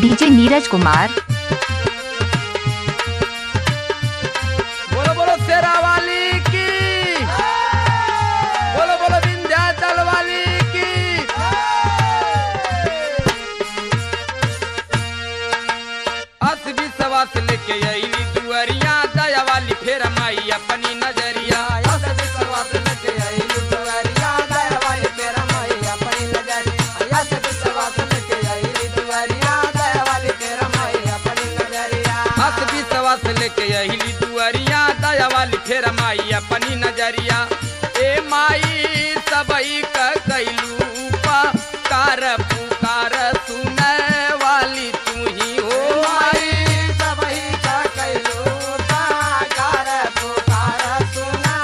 DJ Neeraj Kumar. बोलो बोलो शेरा वाली की, बोलो बोलो विंध्याचल वाली की। अस विश्वास लेके अइली दुअरिया, दया वाली फेर माई अपनी नजरिया। अस विश्वास लेके अइली दुअरिया, दया वाली फेर माई अपनी नजरिया। अस विश्वास लेके अइली दुअरिया, दया वाली फेर माई अपनी नजरिया। अस विश्वास लेके अइली दुअरिया, दया वाली फेर माई अपनी नजरिया। ए माई सबई का कैलू पुकार पुकार सुने वाली तू ही हो। माई सबई का कैलू पुकार पुकार सुने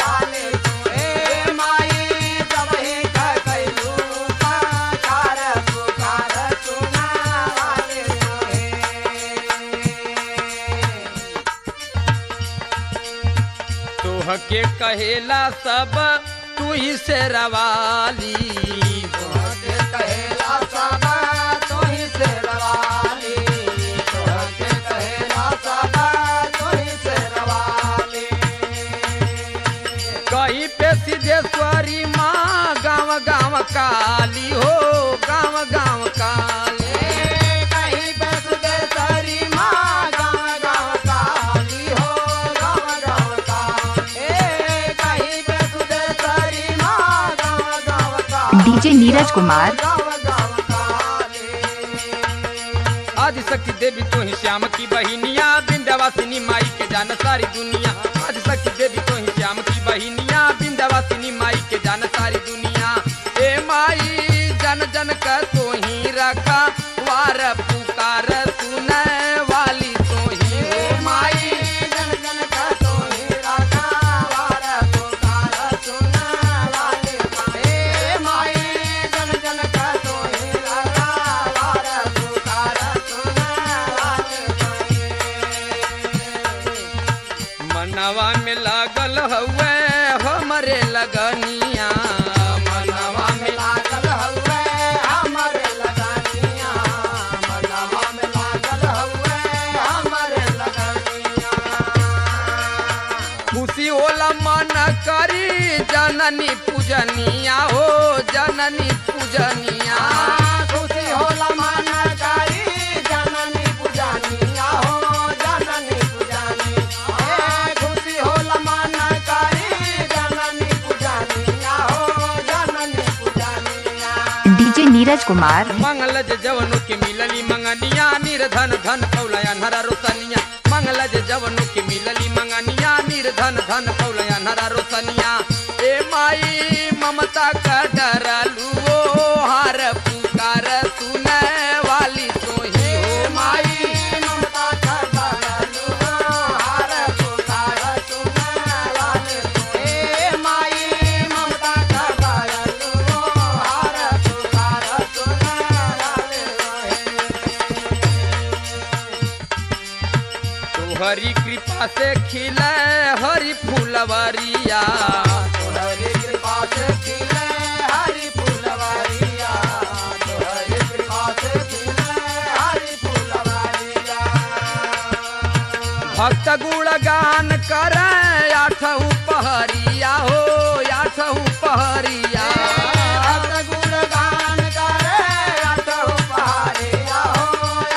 वाली तू। ए माई सबई का कैलू पुकार पुकार सुने वाली तू। तोहके कहेला सब तू ही शेरवाली। तोहके कहेला सब तू ही शेरवाली। तोहके कहेला सब तू ही शेरवाली। कहीं पे सिद्धेश्वरी माँ गाँव गाँव काली हो, गाँव गाँव काली। कहीं पे सिद्धेश्वरी माँ गाँव गाँव काली हो, गाँव गाँव काली। कहीं पे सिद्धेश्वरी माँ गाँव गाँव काली। डीजे नीरज कुमार। आदिशक्ति देवी तो ही श्याम की बहिनिया, विंध्यवासिनी माई के जान सारी दुनिया। आदिशक्ति देवी तो ही श्याम की बहिनिया, विंध्यवासिनी माई के जान सारी दुनिया। ए माई जन जन का तो ही रखा वार पुकार सुने वाली तो ही हो। माई जन जन का तो ही रखा वार पुकार सुने वाली। ए माई जन जन का तो ही रखा वार पुकार सुने वाली। मनवा में लागल हुए हमरे लगनिया। मनवा में लागल हुए हमरे लगनिया। मनवा में लागल हुए हमरे लगनिया। खुशी होला मन करी जननी पूजनिया हो, जननी पूजनिया। खुशी होला मन करी जननी पूजनिया हो, जननी पूजनिया। खुशी होला मन करी जननी पूजनिया हो, जननी पूजनिया। डीजे नीरज कुमार। मंगलज जवनों के मिलली मंगनिया, निर्धन धन कौलया नरा रोसनिया। मंगलज जवनों के मिलली मंगनिया, निर्धन धन कौलया नरा रोसनिया। ए माई ममता का डरलू हार पुकार सुने वाली तो ही हो। माई ममता का डरलू हार पुकार सुने वाली तो। ए माई ममता का डरलू हार पुकार सुने वाली तो। तोहरी कृपा से खिले हरी फूलवरिया। तोहरी कृपा से खिले हरी फूलवरिया। तोहरी कृपा से खिले हरी फूलवरिया। भक्त गुणगान करे आठहु पहरिया हो, आठहु पहरिया। भक्त गुणगान करे आठहु पहरिया हो,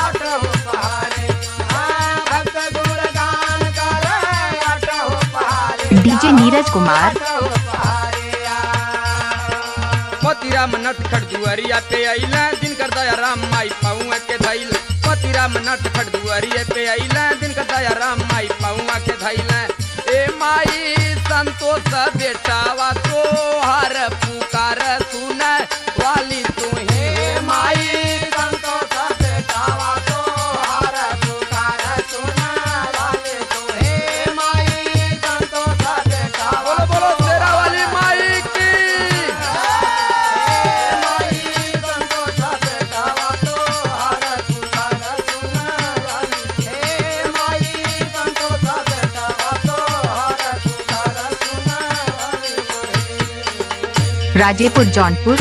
आठहु पहरिया। भक्त गुणगान करे आठहु पहरिया। डीजे नीरज कुमार। पति राम नटखट दुअरिया पे अइला, दिन कर दया राम माई पाऊआ के धैला। पति राम नटखट दुअरिया पे अइला, दिन कर दया राम माई पाऊआ के धैला। ए माई संतोष बेटावा तो हर पुकार सुने वाली तो ही हो। माई संतोष बेटावा तो हर पुकार सुने वाली तो हे। माई संतोष बेटावा। बोलो बोलो शेरा वाली माई की। राजेपुर जौनपुर।